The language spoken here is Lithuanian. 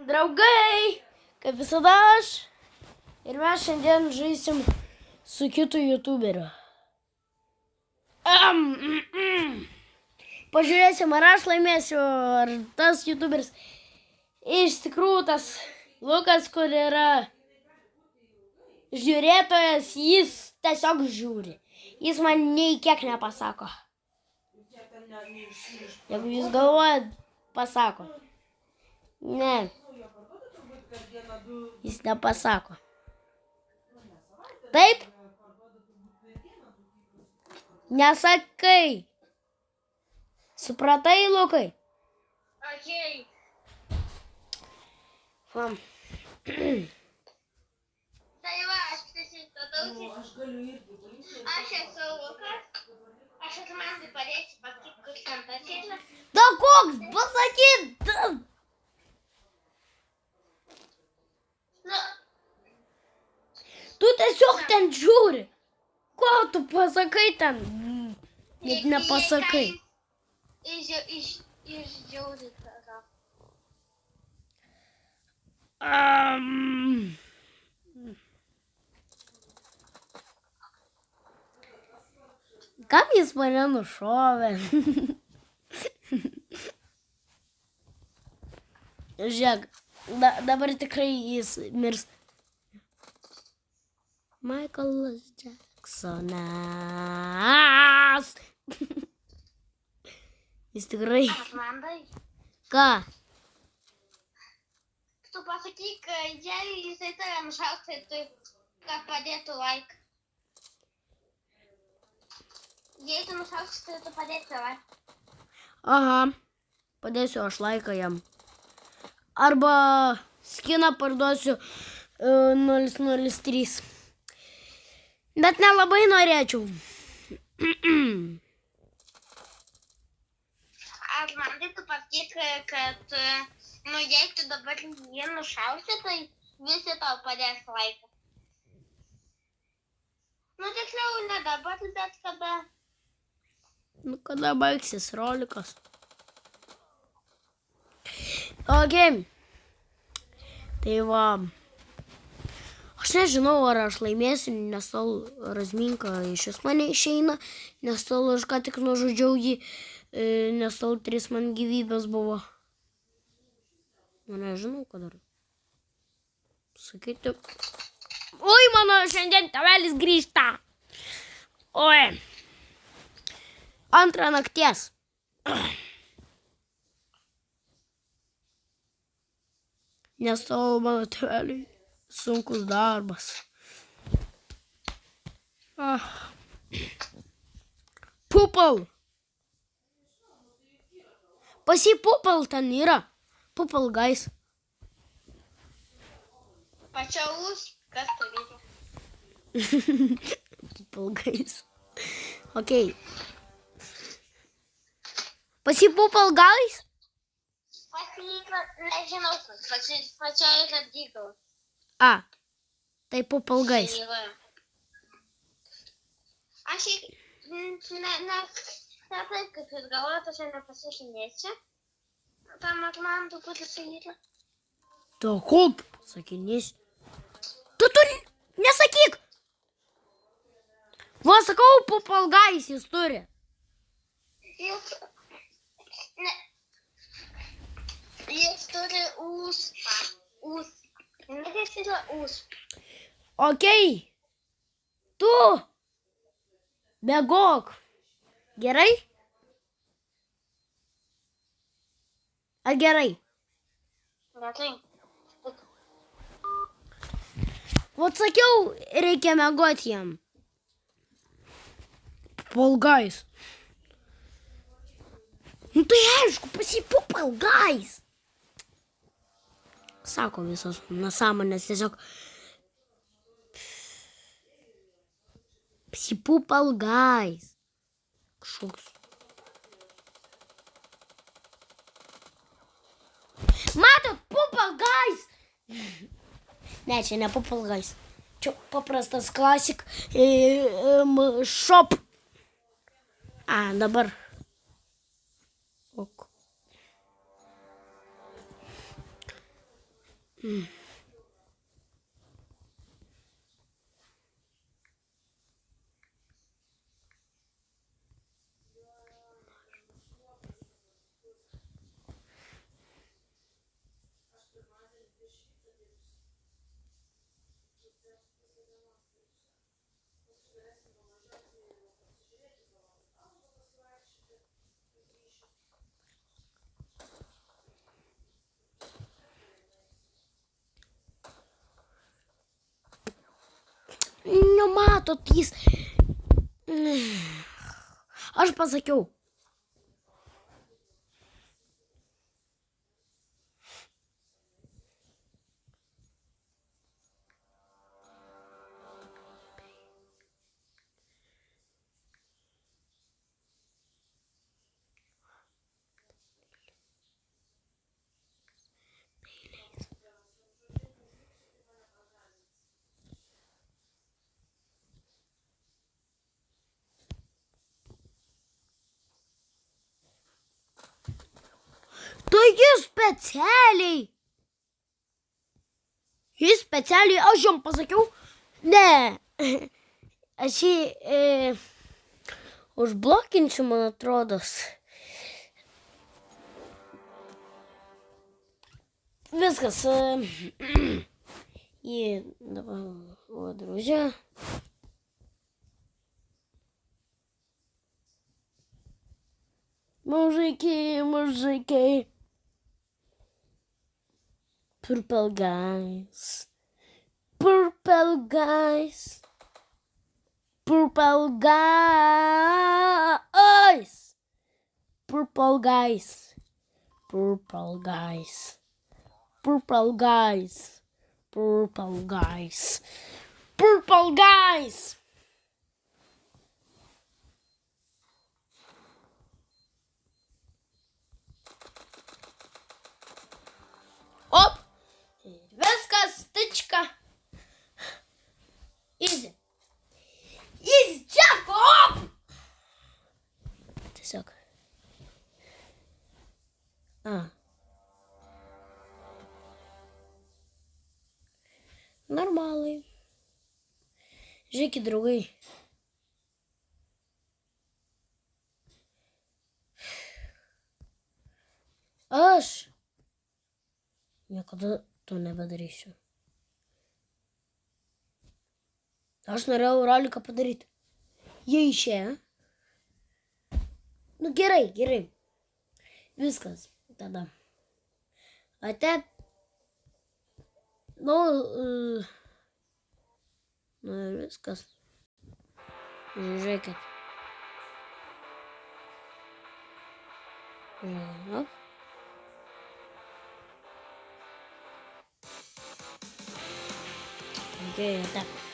Draugai, kaip visada aš ir mes šiandien žaisim su kitu youtuberiu. Pažiūrėsim, ar aš laimėsiu, ar tas youtuberis. Iš tikrųjų tas Lukas, kur yra žiūrėtojas, jis tiesiog žiūri. Jis man nei kiek nepasako. Jeigu jūs galvojat, pasako. Ne. Jis nepasako. Taip? Nesakai. Supratai, Lukai? Okei. Tai va, aš prisistatau. Aš esu Lukas. Aš man padėsiu pasakyti, kur ten pasėdžiu. Da koks, pasakyt! Nu, Tu tiesiog ten žiūri. Ko tu pasakai ten? Net nepasakai. Išžiūri tada. Kam jis mane nušovė? Žiūrėk, dabar tikrai jis mirs. Michaelas Jacksonas. Jis tikrai... Armandai, Ką? tu pasakyk, jei jisai tave nušaus, tai tu kad padėtų laiką. Jei tu nušaus, tai tu padėtų laiką. Aha, padėsiu aš laiką jam. Arba skiną parduosiu 003. Bet nelabai norėčiau. Armandai, tu pasakyk, kad, jei tu dabar jį nušausi, tai visi tau padės laiką. Tiksliau, ne dabar, bet kada. Kada baigsis rolikas? Ok. Tai va. Aš nežinau, ar aš laimėsiu, nes tol Razminka iš vis mane išeina, nes tol aš ką tik nužudžiau jį, nes tol 3 man gyvybės buvo. Nežinau, ką dar. Sakyti. Oi, mano šiandien tėvelis grįžta. Oi. Antrą nakties. Nes tol mano tėveliui sunkus darbas. Pupal. Pas jį pupal ten yra. Pupal guys. Pačiaus, kas tu reikia. Pupal guys. Ok. Pas jį pupal guys? Pasakyk, nežinau, pačia yra dygau. Tai pupal guys. Aš ne taip, kaip jūs galvojate, aš nepasižinėsiu. Tam man truputį yra. To kokį pasakinėsi? Tu nesakyk! Va, sakau, pupal guys jis turi. Jis turi ūsą. Jis yra ūsą. Ok. Tu bėgok. Gerai? Ar gerai? Gerai. Vat sakiau, reikia mėgoti jam. Pupal guys. Tai aišku, pas jį pupal guys. Sako visos nesąmonės tiesiog. Pas jį pupal guys. Kažkoks. Matot, pupal guys. Ne, čia ne pupal guys. Čia paprastas klasik shop. Dabar. Ok. Nematot jis. Aš pasakiau. Tai jis specialiai. Aš jam pasakiau. Ne. Aš jį užblokinčiau, man atrodos. Viskas. Jį dabar družė. Мужики. Purple guys. Purple guys. Purple guys. Purple guys. Purple guys. Purple guys. Purple guys. Purple guys. Op! Viskas, stička. Easy. Easy, check, op! Tiesiog. Normalai. Žiūrėkit, draugai. Aš niekada to nebedarysiu. Aš norėjau roliką padaryti. Jie išėjo. Nu gerai. Viskas. Tada. Ate. Nu ir viskas. Žiūrėkit. Žiūrėkit. Okay, tak.